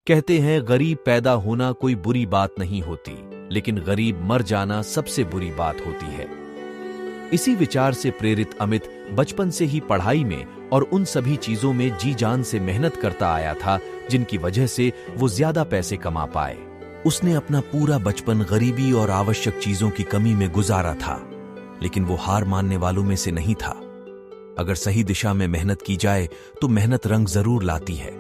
कहते हैं गरीब पैदा होना कोई बुरी बात नहीं होती, लेकिन गरीब मर जाना सबसे बुरी बात होती है। इसी विचार से प्रेरित अमित बचपन से ही पढ़ाई में और उन सभी चीजों में जी जान से मेहनत करता आया था जिनकी वजह से वो ज्यादा पैसे कमा पाए। उसने अपना पूरा बचपन गरीबी और आवश्यक चीजों की कमी में गुजारा था, लेकिन वो हार मानने वालों में से नहीं था। अगर सही दिशा में मेहनत की जाए तो मेहनत रंग जरूर लाती है।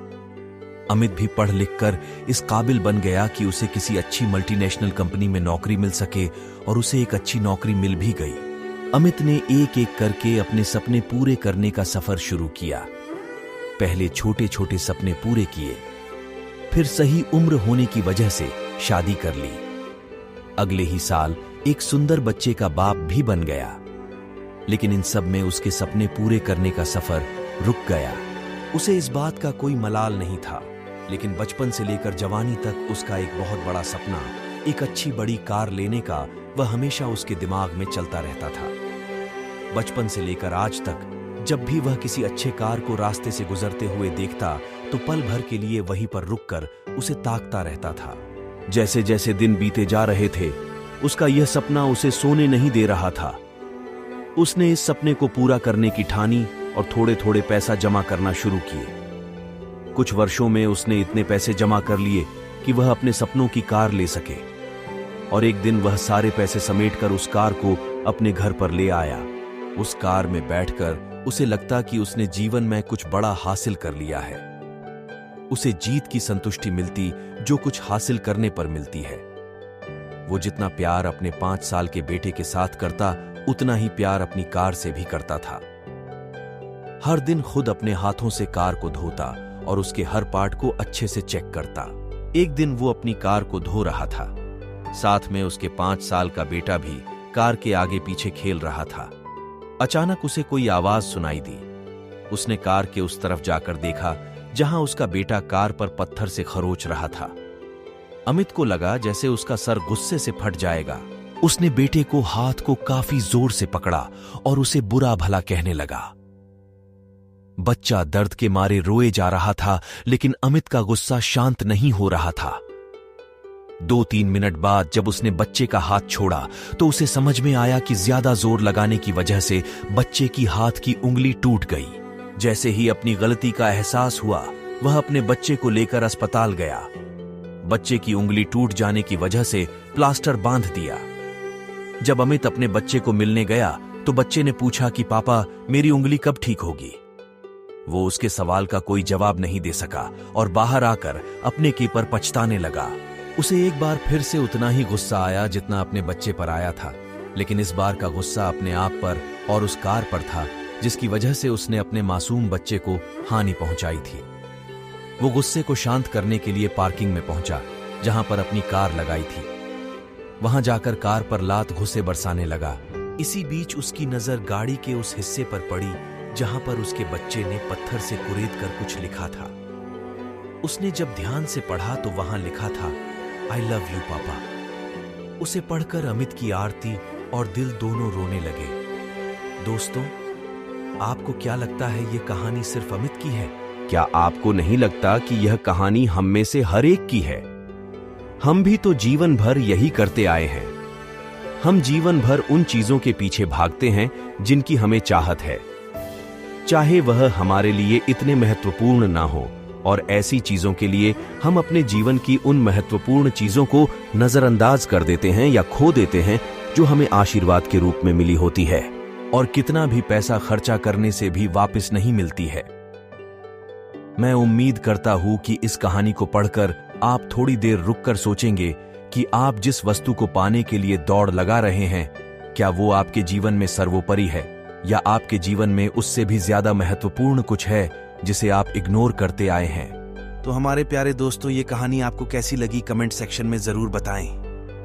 अमित भी पढ़ लिख कर इस काबिल बन गया कि उसे किसी अच्छी मल्टीनेशनल कंपनी में नौकरी मिल सके, और उसे एक अच्छी नौकरी मिल भी गई। अमित ने एक एक करके अपने सपने पूरे करने का सफर शुरू किया। पहले छोटे छोटे सपने पूरे किए, फिर सही उम्र होने की वजह से शादी कर ली। अगले ही साल एक सुंदर बच्चे का बाप भी बन गया। लेकिन इन सब में उसके सपने पूरे करने का सफर रुक गया। उसे इस बात का कोई मलाल नहीं था, लेकिन बचपन से लेकर जवानी तक उसका एक बहुत बड़ा सपना, एक अच्छी बड़ी कार लेने का, वह हमेशा उसके दिमाग में चलता रहता था। बचपन से लेकर आज तक जब भी वह किसी अच्छे कार को रास्ते से गुजरते हुए देखता तो पल भर के लिए वहीं पर रुककर उसे ताकता रहता था। जैसे जैसे दिन बीते जा रहे थे, उसका यह सपना उसे सोने नहीं दे रहा था। उसने इस सपने को पूरा करने की ठानी और थोड़े थोड़े पैसा जमा करना शुरू किए। कुछ वर्षों में उसने इतने पैसे जमा कर लिए कि वह अपने सपनों की कार ले सके, और एक दिन वह सारे पैसे समेटकर उस कार को अपने घर पर ले आया। उस कार में बैठकर उसे लगता कि उसने जीवन में कुछ बड़ा हासिल कर लिया है। उसे जीत की संतुष्टि मिलती जो कुछ हासिल करने पर मिलती है। वो जितना प्यार अपने 5 साल के बेटे के साथ करता, उतना ही प्यार अपनी कार से भी करता था। हर दिन खुद अपने हाथों से कार को धोता और उसके हर पार्ट को अच्छे से चेक करता। एक दिन वो अपनी कार को धो रहा था, साथ में उसके 5 साल का बेटा भी कार के आगे पीछे खेल रहा था। अचानक उसे कोई आवाज सुनाई दी। उसने कार के उस तरफ जाकर देखा जहां उसका बेटा कार पर पत्थर से खरोच रहा था। अमित को लगा जैसे उसका सर गुस्से से फट जाएगा। उसने बेटे को हाथ को काफी जोर से पकड़ा और उसे बुरा भला कहने लगा। बच्चा दर्द के मारे रोए जा रहा था, लेकिन अमित का गुस्सा शांत नहीं हो रहा था। 2-3 मिनट बाद जब उसने बच्चे का हाथ छोड़ा तो उसे समझ में आया कि ज्यादा जोर लगाने की वजह से बच्चे की हाथ की उंगली टूट गई। जैसे ही अपनी गलती का एहसास हुआ, वह अपने बच्चे को लेकर अस्पताल गया। बच्चे की उंगली टूट जाने की वजह से प्लास्टर बांध दिया। जब अमित अपने बच्चे को मिलने गया तो बच्चे ने पूछा कि पापा, मेरी उंगली कब ठीक होगी? वो उसके सवाल का कोई जवाब नहीं दे सका और बाहर आकर अपने के पर पछताने लगा। उसे एक बार फिर से उतना ही गुस्सा आया जितना अपने बच्चे पर आया था, लेकिन इस बार का गुस्सा अपने आप पर और उस कार पर था जिसकी वजह से उसने अपने मासूम बच्चे को हानि पहुंचाई थी। वो गुस्से को शांत करने के लिए पार्किंग में पहुंचा जहां पर अपनी कार लगाई थी। वहां जाकर कार पर लात घुसे बरसाने लगा। इसी बीच उसकी नजर गाड़ी के उस हिस्से पर पड़ी जहां पर उसके बच्चे ने पत्थर से कुरेद कर कुछ लिखा था। उसने जब ध्यान से पढ़ा तो वहां लिखा था, आई लव यू पापा। उसे पढ़कर अमित की आरती और दिल दोनों रोने लगे। दोस्तों, आपको क्या लगता है ये कहानी सिर्फ अमित की है? क्या आपको नहीं लगता कि यह कहानी हम में से हर एक की है? हम भी तो जीवन भर यही करते आए हैं। हम जीवन भर उन चीजों के पीछे भागते हैं जिनकी हमें चाहत है, चाहे वह हमारे लिए इतने महत्वपूर्ण ना हो, और ऐसी चीजों के लिए हम अपने जीवन की उन महत्वपूर्ण चीजों को नजरअंदाज कर देते हैं या खो देते हैं जो हमें आशीर्वाद के रूप में मिली होती है, और कितना भी पैसा खर्चा करने से भी वापस नहीं मिलती है। मैं उम्मीद करता हूं कि इस कहानी को पढ़कर आप थोड़ी देर रुककर सोचेंगे कि आप जिस वस्तु को पाने के लिए दौड़ लगा रहे हैं, क्या वो आपके जीवन में सर्वोपरि है, या आपके जीवन में उससे भी ज्यादा महत्वपूर्ण कुछ है जिसे आप इग्नोर करते आए हैं? तो हमारे प्यारे दोस्तों, ये कहानी आपको कैसी लगी कमेंट सेक्शन में जरूर बताएं।